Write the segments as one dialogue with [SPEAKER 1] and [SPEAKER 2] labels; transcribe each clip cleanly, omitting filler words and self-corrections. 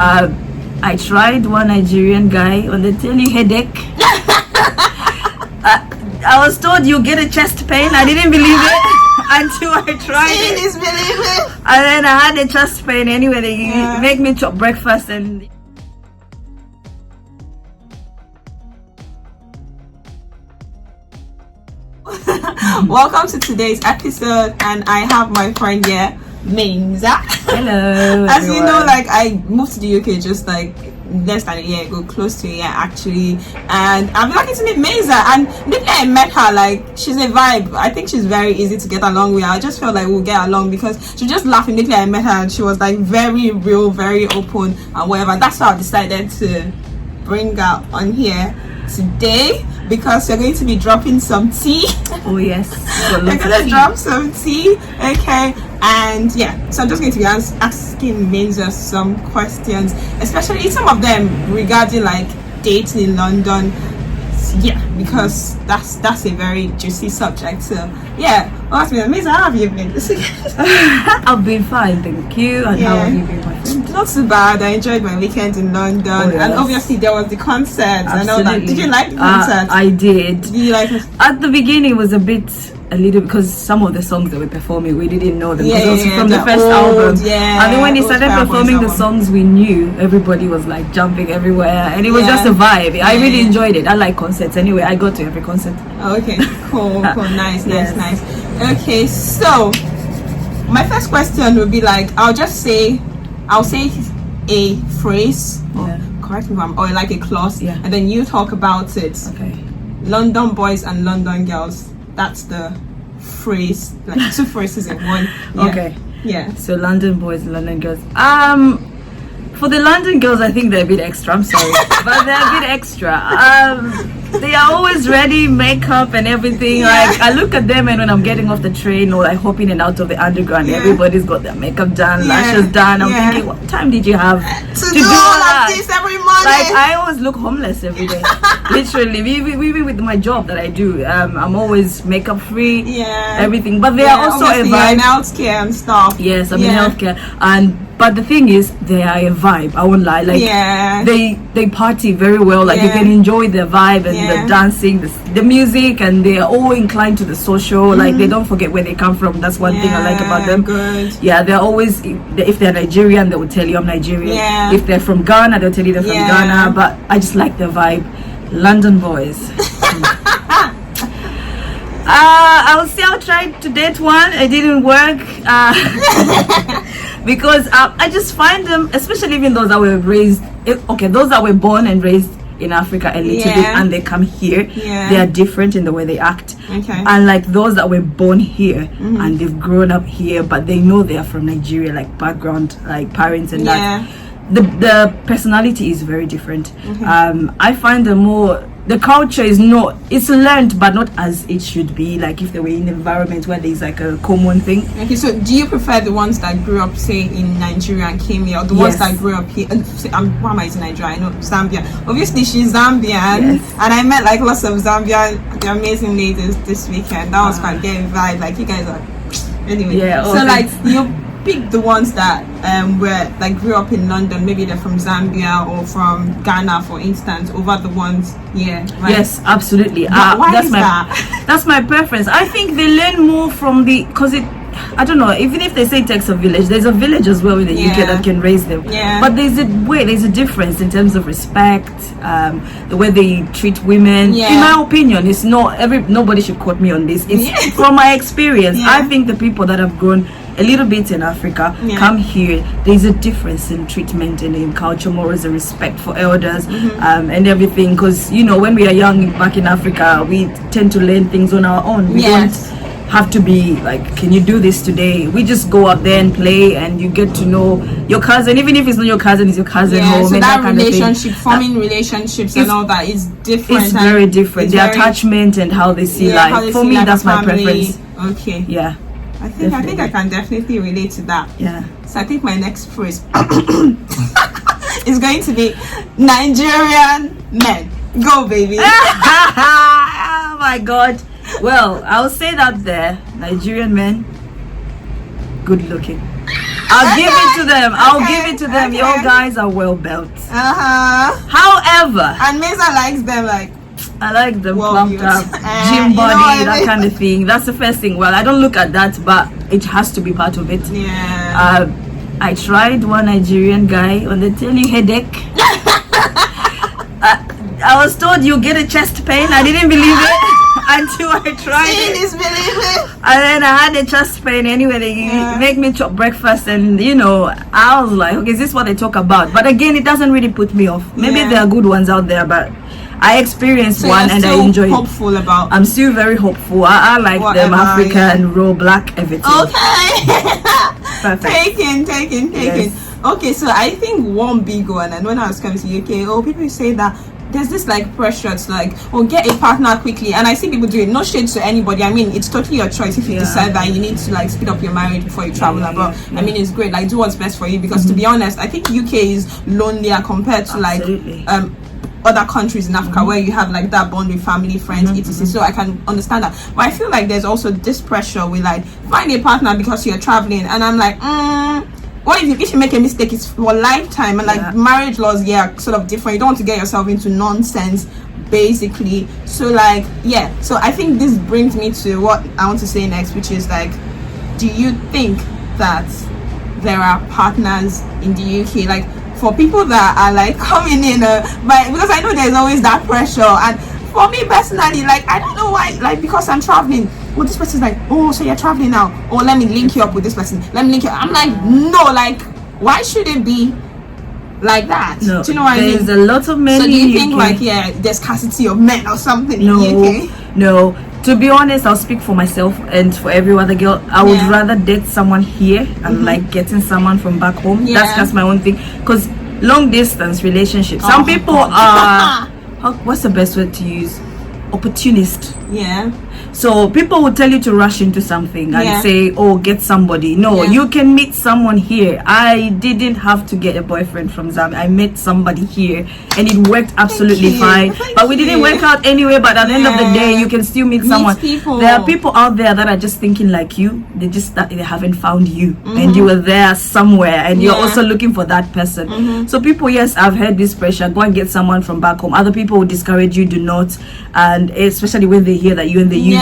[SPEAKER 1] I tried one Nigerian guy on the telly, headache. I was told you get a chest pain. I didn't believe it until I tried it. And then I had a chest pain anyway. They make me chop breakfast and.
[SPEAKER 2] Welcome to today's episode, and I have my friend here, Mainza.
[SPEAKER 1] Hello.
[SPEAKER 2] As you know, like I moved to the UK just like less than a year ago, close to a year actually, and I'm lucky to meet Mainza. And maybe I met her, like she's a vibe. I think she's very easy to get along with. I just felt like we'll get along because she just laughed immediately I met her, and she was like very real, very open and whatever. That's why I decided to bring her on here today, because we're going to be dropping some tea.
[SPEAKER 1] Oh yes,
[SPEAKER 2] we're gonna drop some tea, okay? And yeah, so I'm just going to be asking Mainza some questions, especially some of them regarding like dating in London. Yeah, because that's a very juicy subject. So yeah, ask me, Mainza, how have you been?
[SPEAKER 1] I've been fine, thank you. And how have you been, my friend?
[SPEAKER 2] Not too bad. I enjoyed my weekend in London, and obviously there was the concert. I know that. Did you like the concert?
[SPEAKER 1] I did.
[SPEAKER 2] Did you like it?
[SPEAKER 1] At the beginning, it was a little, because some of the songs they were performing, we didn't know them because it was from the first album.
[SPEAKER 2] Yeah,
[SPEAKER 1] and then when they started performing the songs we knew, everybody was like jumping everywhere, and it was just a vibe. I really enjoyed it. I like concerts anyway. I go to every concert.
[SPEAKER 2] Oh, okay, cool. Nice. Okay, so my first question would be like, I'll say a phrase, correct me if I'm, or like a clause, and then you talk about it.
[SPEAKER 1] Okay.
[SPEAKER 2] London boys and London girls. That's the phrase, like two phrases in one.
[SPEAKER 1] Okay.
[SPEAKER 2] Yeah.
[SPEAKER 1] So London boys, London girls. For the London girls, I think they're a bit extra. I'm sorry, but they're a bit extra. They are always ready, makeup and everything. Like I look at them, and when I'm getting off the train or like hopping in and out of the underground, everybody's got their makeup done, lashes done. I'm thinking, what time did you have
[SPEAKER 2] to do all of this every morning?
[SPEAKER 1] Like I always look homeless every day. Literally, even with my job that I do, I'm always makeup free. Everything. But they are also a vibe.
[SPEAKER 2] In healthcare and stuff.
[SPEAKER 1] Yes, I'm in healthcare, but the thing is, they are a vibe. I won't lie. Like they party very well. Like you can enjoy the vibe and the dancing, the music, and they are all inclined to the social. Like they don't forget where they come from. That's one thing I like about them.
[SPEAKER 2] Good.
[SPEAKER 1] Yeah, they're always, if they're Nigerian, they will tell you I'm Nigerian. If they're from Ghana, they'll tell you they're from Ghana. But I just like the vibe. London boys. I'll say I'll try to date one. It didn't work. Because I just find them, especially even those that were raised, those that were born and raised in Africa a little bit, and they come here, they are different in the way they act. And like those that were born here and they've grown up here, but they know they are from Nigeria, like background, like parents and that. The personality is very different. I find the culture is it's learned but not as it should be, like if they were in an environment where there's like a common thing.
[SPEAKER 2] Okay, so do you prefer the ones that grew up say in Nigeria and came here, or the ones that grew up here? Why am I in Nigeria? I know Zambian. Obviously she's Zambian, and I met like lots of Zambian, the amazing ladies this weekend. That was quite getting vibe. Like you guys are anyway. So like you pick the ones that were like grew up in London, maybe they're from Zambia or from Ghana for instance, over the ones
[SPEAKER 1] Yes, absolutely.
[SPEAKER 2] Why
[SPEAKER 1] that's
[SPEAKER 2] is
[SPEAKER 1] that? That's my preference. I think they learn more from because I don't know, even if they say it takes a village, there's a village as well in the UK that can raise them. But there's a difference in terms of respect, the way they treat women. In my opinion, it's nobody should quote me on this. It's from my experience. I think the people that have grown a little bit in Africa come here, there's a difference in treatment and in culture, more as a respect for elders and everything, because when we are young back in Africa, we tend to learn things on our own. We don't have to be like, can you do this today? We just go out there and play, and you get to know your cousin, even if it's not your cousin, it's your cousin home.
[SPEAKER 2] So
[SPEAKER 1] and
[SPEAKER 2] that relationship, forming relationships and all that is different.
[SPEAKER 1] It's very different. The attachment and how they see life. For me, that's my preference.
[SPEAKER 2] Okay.
[SPEAKER 1] Yeah.
[SPEAKER 2] I think I can definitely relate to that.
[SPEAKER 1] Yeah.
[SPEAKER 2] So I think my next phrase is going to be Nigerian men. Go, baby.
[SPEAKER 1] Oh my God. Well, I'll say that there. Nigerian men, good looking. I'll give it to them. I'll give it to them. Your guys are well built. However,
[SPEAKER 2] and Mainza likes them like.
[SPEAKER 1] I like them plumped up, gym body, that kind of thing. That's the first thing. Well, I don't look at that, but it has to be part of it.
[SPEAKER 2] Yeah.
[SPEAKER 1] I tried one Nigerian guy on the telly headache. I was told you get a chest pain. I didn't believe it until I tried it. And then I had a chest pain anyway. They make me chop breakfast, and I was like, okay, is this what they talk about? But again, it doesn't really put me off. Maybe there are good ones out there, but I experienced one and I enjoyed
[SPEAKER 2] hopeful
[SPEAKER 1] it.
[SPEAKER 2] About
[SPEAKER 1] I'm still very hopeful. I like them African, raw, black, everything.
[SPEAKER 2] Okay.
[SPEAKER 1] Perfect.
[SPEAKER 2] Taken. Yes. Okay, so I think one big one, and when I was coming to UK, people say that there's this like pressure to like, get a partner quickly, and I see people do it. No shade to anybody. I mean, it's totally your choice if you decide that you need to like speed up your marriage before you travel abroad. I mean, it's great. Like, do what's best for you, because to be honest, I think UK is lonelier compared to like other countries in Africa where you have like that bond with family, friends, etc. So I can understand that. But I feel like there's also this pressure with like find a partner because you're traveling, and I'm like, what if you make a mistake, it's for a lifetime, and like marriage laws sort of different. You don't want to get yourself into nonsense basically. So like so I think this brings me to what I want to say next, which is like, do you think that there are partners in the UK, like for people that are like coming in but because I know there's always that pressure, and for me personally, like I don't know why, like because I'm traveling, this person's like, so you're traveling now, let me link you up with this person, I'm like, no, like why should it be like that?
[SPEAKER 1] No,
[SPEAKER 2] do you know what I mean?
[SPEAKER 1] There's a lot of men.
[SPEAKER 2] So do you think like there's scarcity of men or something in the UK?
[SPEAKER 1] No, to be honest, I'll speak for myself and for every other girl. I would rather date someone here and like getting someone from back home. That's just my own thing, because long distance relationships, some people are what's the best word to use? Opportunist. So people will tell you to rush into something and say, get somebody. No, you can meet someone here. I didn't have to get a boyfriend from Zambia. I met somebody here and it worked absolutely fine. But we didn't work out anyway. But at the end of the day, you can still meet someone. There are people out there that are just thinking like you. They haven't found you, and you were there somewhere, and you're also looking for that person. So people, yes, I've heard this pressure. Go and get someone from back home. Other people will discourage you. Do not, and especially when they hear that you're in the UK.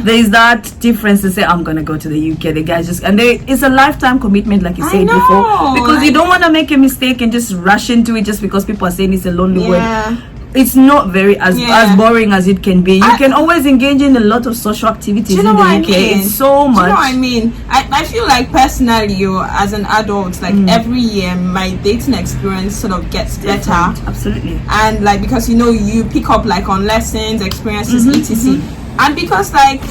[SPEAKER 1] There is that difference to say, I'm gonna go to the UK. The guys it's a lifetime commitment, like you said before, because you don't want to make a mistake and just rush into it just because people are saying it's a lonely word. It's not very as boring as it can be. You can always engage in a lot of social activities in the UK. It's so much.
[SPEAKER 2] Do you know what I mean? I feel like personally, as an adult, like every year my dating experience sort of gets better.
[SPEAKER 1] Absolutely.
[SPEAKER 2] And like, because you pick up like on lessons, experiences, etc. And because like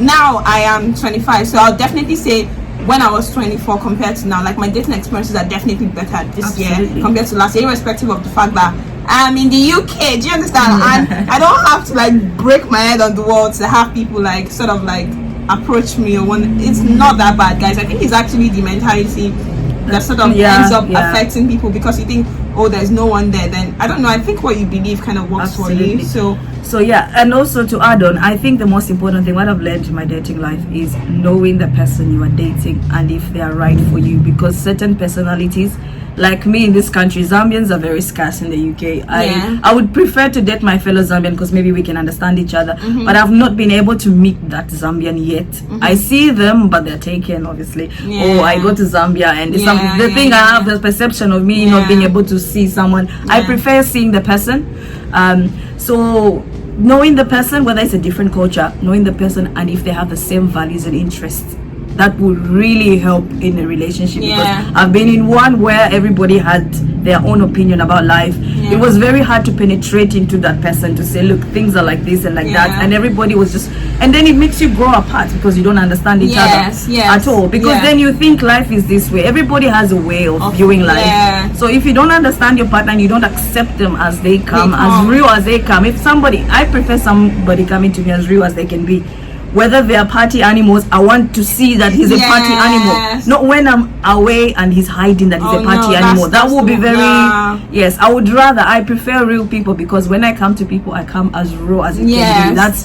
[SPEAKER 2] now I am 25, so I'll definitely say when I was 24 compared to now, like my dating experiences are definitely better this year compared to last year, irrespective of the fact that I'm in the UK. Do you understand? And I don't have to like break my head on the wall to have people like sort of like approach me or one. It's not that bad, guys. I think it's actually the mentality that sort of ends up affecting people, because you think, there's no one there. Then I don't know. I think what you believe kind of works for you. So
[SPEAKER 1] and also to add on, I think the most important thing what I've learned in my dating life is knowing the person you are dating and if they are right for you, because certain personalities, like me in this country, Zambians are very scarce in the UK. I would prefer to date my fellow Zambian because maybe we can understand each other. But I've not been able to meet that Zambian yet. I see them, but they're taken, obviously. I go to Zambia and the thing I have, the perception of me not being able to see someone. I prefer seeing the person. So knowing the person, whether it's a different culture, knowing the person and if they have the same values and interests, that would really help in a relationship. Because I've been in one where everybody had their own opinion about life. It was very hard to penetrate into that person to say, look, things are like this and like that, and everybody was just, and then it makes you grow apart because you don't understand each other at all, because then you think life is this way. Everybody has a way of viewing life. So if you don't understand your partner and you don't accept them as they come, as real as they come, I prefer somebody coming to me as real as they can be. whether they are party animals, I want to see that he's a party animal. Not when I'm away and he's hiding that he's a party animal. That would be very yes. I prefer real people, because when I come to people, I come as raw as it can be. That's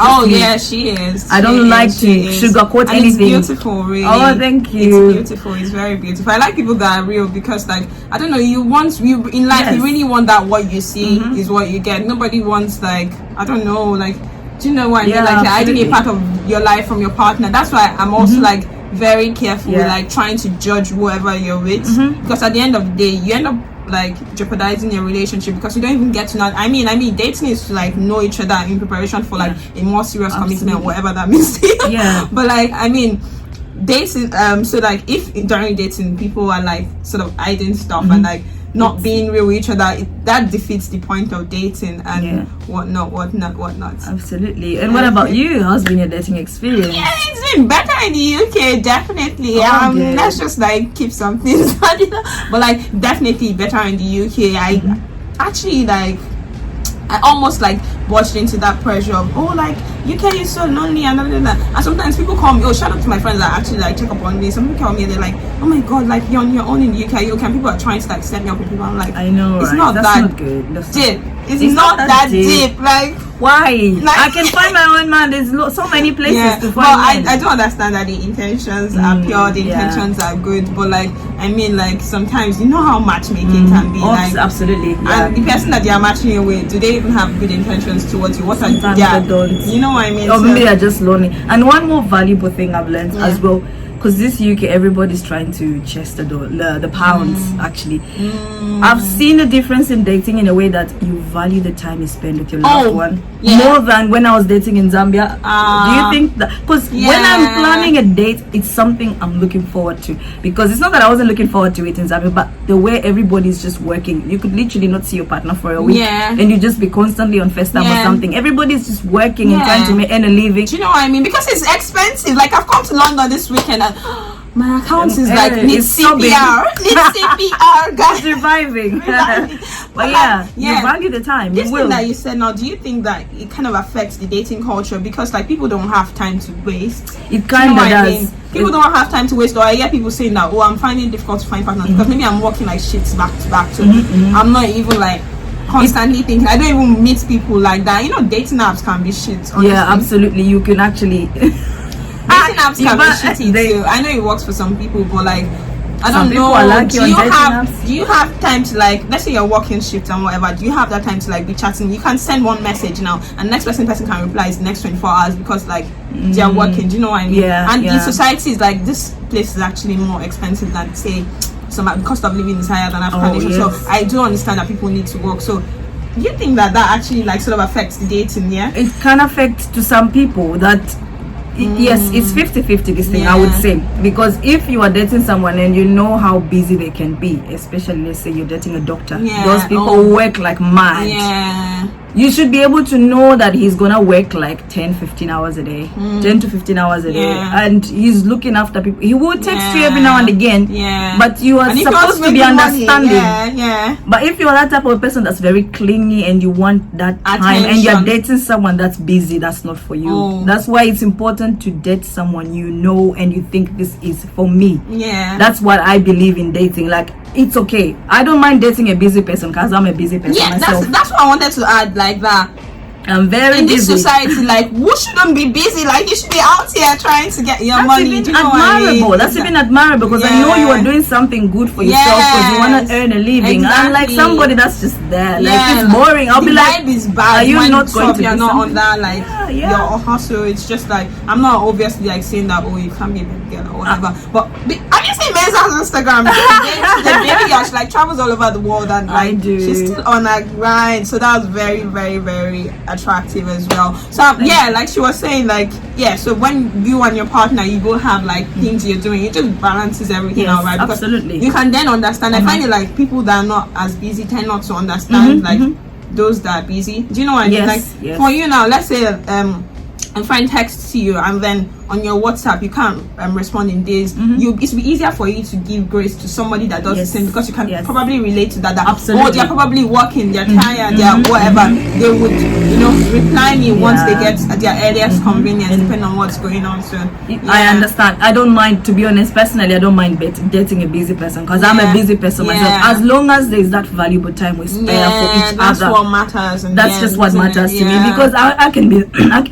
[SPEAKER 2] she is.
[SPEAKER 1] I don't like to sugarcoat anything.
[SPEAKER 2] It's beautiful, really.
[SPEAKER 1] Oh, thank you.
[SPEAKER 2] It's beautiful. It's very beautiful. I like people that are real, because like, I don't know, you in life you really want that what you see is what you get. Nobody wants, like, I don't know, like, do you know what I mean? Like, hiding a part of your life from your partner. That's why I'm also like very careful with like trying to judge whoever you're with, because at the end of the day you end up like jeopardizing your relationship, because you don't even get to know. I mean dating is to like know each other in preparation for like a more serious commitment, whatever that means. But like, I mean, dating, so like, if during dating people are like sort of hiding stuff and like not being real with each other, that defeats the point of dating and whatnot.
[SPEAKER 1] Absolutely. And what about you? How's been your dating experience?
[SPEAKER 2] Yeah, it's been better in the UK, definitely. Let's just like keep some things but like definitely better in the UK. I actually like, I almost like watched into that pressure of, oh, like, UK is so lonely and and sometimes people call me, shout out to my friends that actually like check up on me. Some people call me and they're like, oh my god, like, you're on your own in the UK, people are trying to like set me up with people. I'm like,
[SPEAKER 1] I know,
[SPEAKER 2] it's
[SPEAKER 1] right?
[SPEAKER 2] not
[SPEAKER 1] That's
[SPEAKER 2] that
[SPEAKER 1] not good.
[SPEAKER 2] deep. It's not that deep. Like,
[SPEAKER 1] why? Like, I can find my own man. There's so many places to find.
[SPEAKER 2] Well, I do understand that the intentions are pure, the intentions are good, but like, I mean, like, sometimes you know how matchmaking can be. Like,
[SPEAKER 1] absolutely.
[SPEAKER 2] And the person that they are matching you with, do they even have good intentions towards you? What are
[SPEAKER 1] they don't.
[SPEAKER 2] You know what I mean?
[SPEAKER 1] Or maybe they're just lonely. And one more valuable thing I've learned as well, because this UK, everybody's trying to chase the pounds. Actually, I've seen a difference in dating in a way that you value the time you spend with your loved one more than when I was dating in Zambia. Do you think that? Because when I'm planning a date, it's something I'm looking forward to, because it's not that I wasn't looking forward to it in Zambia, but the way everybody's just working, you could literally not see your partner for a week, and you just be constantly on FaceTime or something. Everybody's just working and trying to earn a living.
[SPEAKER 2] Do you know what I mean? Because it's expensive. Like, I've come to London this weekend and my account is like needs CPR. Guys.
[SPEAKER 1] Reviving. But you value the time.
[SPEAKER 2] This thing that you said now, do you think that it kind of affects the dating culture, because like people don't have time to waste?
[SPEAKER 1] It kind of does. I mean?
[SPEAKER 2] People don't have time to waste, or I hear people saying that, I'm finding it difficult to find partners because maybe I'm working like shifts back to back, so I'm not even like constantly thinking. I don't even meet people like that. You know, dating apps can be shit, honestly.
[SPEAKER 1] Yeah, absolutely. You can actually
[SPEAKER 2] dating apps can be shitty too. I know it works for some people, but like, I don't know. Do you have time to, like, let's say you're working shift and whatever, do you have that time to like be chatting? You can send one message now and next person can reply in the next 24 hours because like they're working. Do you know what I mean? And in society is like, this place is actually more expensive than, say, some cost of living is higher than African nation. So I do understand that people need to work. So do you think that actually like sort of affects the dating? It
[SPEAKER 1] can affect to some people that yes, it's 50-50 this thing, I would say, because if you are dating someone and you know how busy they can be, especially let's say you're dating a doctor, those people work like mad. You should be able to know that he's gonna work like 10-15 hours a day, 10 to 15 hours a day, and he's looking after people. He will text you every now and again, but you are supposed to be understanding. But if you're that type of person that's very clingy and you want that time and you're dating someone that's busy, that's not for you. That's why it's important to date someone you know and you think this is for me. That's what I believe in dating. Like, it's okay. I don't mind dating a busy person because I'm a busy person myself.
[SPEAKER 2] That's what I wanted to add. Like that,
[SPEAKER 1] I'm very
[SPEAKER 2] in
[SPEAKER 1] busy.
[SPEAKER 2] This society, like, who shouldn't be busy? Like, you should be out here trying to get your money.
[SPEAKER 1] Do you know admirable. What I mean? That's even admirable, because I know you are doing something good for yourself because you want to earn a living. I'm like somebody that's just there. Like, it's boring. I'll be like,
[SPEAKER 2] is bad.
[SPEAKER 1] Are you not going to?
[SPEAKER 2] You're not on that like your hustle. It's just like, I'm not obviously like saying that you can't be a baby girl or whatever. But have you seen Mainza's Instagram? The baby girl, she like travels all over the world and like she's still on her grind. So that was very, very, very attractive as well. So like she was saying, like, so when you and your partner, you both have like things you're doing, it just balances everything out, right? Because you can then understand. I find it like people that are not as busy tend not to understand those that are busy. Do you know what I mean? Like for you now, let's say a friend texts you and then on your WhatsApp you can't respond in days, it's easier for you to give grace to somebody that does the same, because you can probably relate to that.
[SPEAKER 1] Absolutely.
[SPEAKER 2] Oh, they're probably working, they're tired, they're whatever. They would, reply me once they get at their earliest convenience, depending on what's going on. So
[SPEAKER 1] I understand. I don't mind, to be honest, personally, I don't mind dating a busy person, because I'm a busy person myself. As long as there's that valuable time we spare for each
[SPEAKER 2] that's
[SPEAKER 1] other.
[SPEAKER 2] what matters.
[SPEAKER 1] That's just what matters to me, because I can be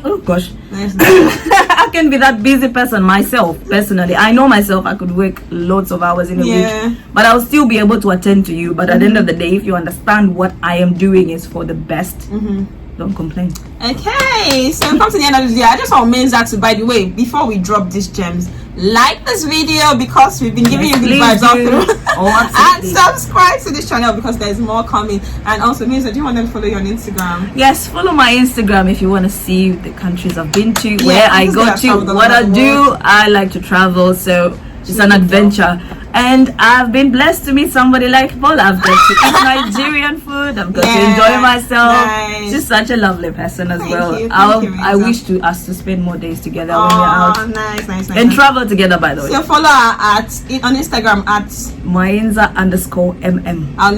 [SPEAKER 1] oh gosh. I can be that busy person myself personally. I know myself, I could work lots of hours in a week, but I'll still be able to attend to you. But at the end of the day, if you understand what I am doing is for the best, don't complain.
[SPEAKER 2] Okay, so we come to the end of the video. I just want Mainza to, by the way, before we drop these gems, like this video, because we've been giving you good vibes all through. And subscribe to this channel, because there's more coming. And also, Mainza, do you want them to follow you on Instagram?
[SPEAKER 1] Yes, follow my Instagram if you want to see the countries I've been to, where I go to, what I do. I like to travel, so it's an adventure. And I've been blessed to meet somebody like Paul. I've got to eat Nigerian food. I've got to enjoy myself. She's such a lovely person as well. I wish us to spend more days together when we're out.
[SPEAKER 2] Nice.
[SPEAKER 1] And travel together, by the way.
[SPEAKER 2] So follow her on Instagram at
[SPEAKER 1] Mainza_mm.
[SPEAKER 2] I'll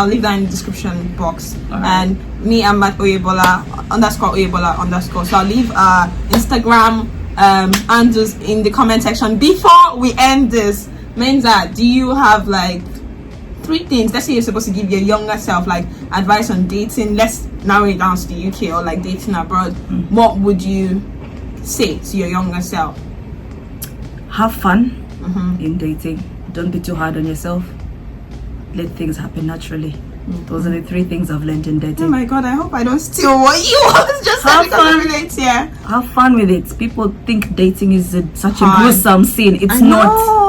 [SPEAKER 2] leave that in the description box. And me, I'm at Oyebola _Oyebola_. So I'll leave Instagram handles in the comment section. Before we end this, Mainza, do you have like 3 things? Let's say you're supposed to give your younger self like advice on dating. Let's narrow it down to the UK or like dating abroad. What would you say to your younger self?
[SPEAKER 1] Have fun in dating. Don't be too hard on yourself. Let things happen naturally. Those are the 3 things I've learned in dating.
[SPEAKER 2] Oh my god, I hope I don't steal what you was just
[SPEAKER 1] have fun.
[SPEAKER 2] Have
[SPEAKER 1] fun with it. People think dating is such a gruesome scene. It's not.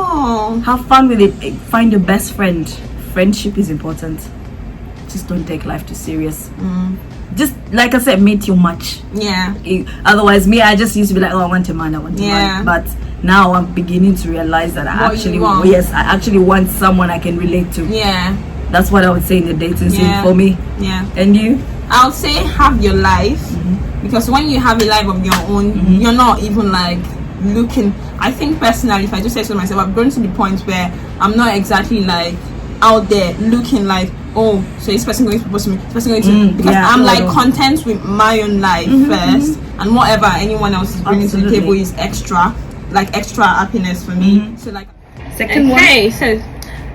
[SPEAKER 1] Have fun with it. Find your best friend. Friendship is important. Just don't take life too serious. Just like I said, meet your match. Otherwise, I just used to be like, oh, I want a man, but now I'm beginning to realize that I actually want someone I can relate to. That's what I would say in the dating scene for me. And you?
[SPEAKER 2] I'll say have your life, because when you have a life of your own, you're not even like looking. I think personally, if I just say to myself, I've grown to the point where I'm not exactly like out there looking like, oh, so this person going to propose to me, this person going to, because I'm like content with my own life first, and whatever anyone else is bringing to the table is extra happiness for me. So like
[SPEAKER 1] second one.
[SPEAKER 2] So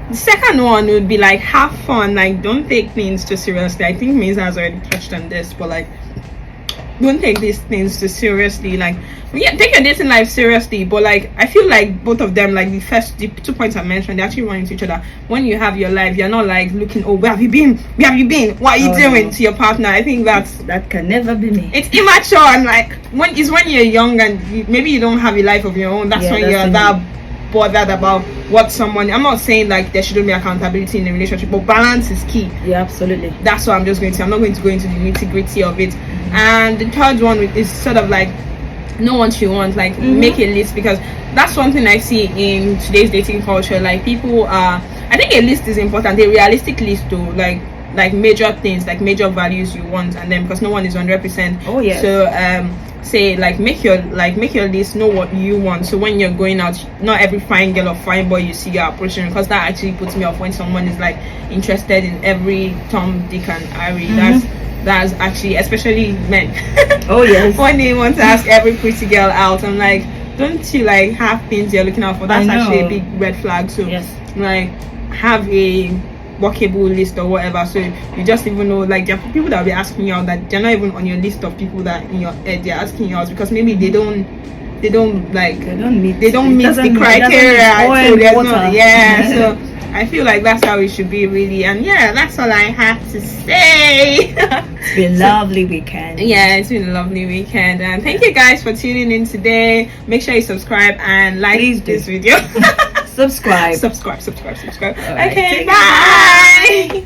[SPEAKER 2] the second one would be like have fun, like don't take things too seriously. I think Mainza has already touched on this, but like don't take these things too seriously. Like take your dating life seriously, but like I feel like both of them, like the 2 points I mentioned, they actually run into each other. When you have your life, you're not like looking, oh, where have you been, what are you doing to your partner. I think that
[SPEAKER 1] can never be me.
[SPEAKER 2] It's immature, and like when you're young and maybe you don't have a life of your own, that's when you're that bothered about what someone. I'm not saying like there shouldn't be accountability in a relationship, but balance is key.
[SPEAKER 1] Absolutely.
[SPEAKER 2] That's what I'm just going to. I'm not going to go into the nitty-gritty of it. And the third one is sort of like know what you want, like make a list, because that's one thing I see in today's dating culture. Like people I think a list is important, a realistic list to like major things, like major values you want, and then because no one is 100%. So say like make your list, know what you want, so when you're going out, not every fine girl or fine boy you see you're approaching, because that actually puts me off when someone is like interested in every Tom, Dick and Harry. That's actually, especially men, when they want to ask every pretty girl out, I'm like, don't you like have things you're looking out for? That's actually a big red flag. So like have a workable list or whatever, so you just even know like there are people that will be asking you out that they're not even on your list of people that in your head they're asking you out, because maybe they don't meet the criteria. So I feel like that's how it should be, really. And that's all I have to say.
[SPEAKER 1] It's been a lovely weekend.
[SPEAKER 2] It's been a lovely weekend, and thank you guys for tuning in today. Make sure you subscribe and like this video.
[SPEAKER 1] subscribe.
[SPEAKER 2] Okay, bye.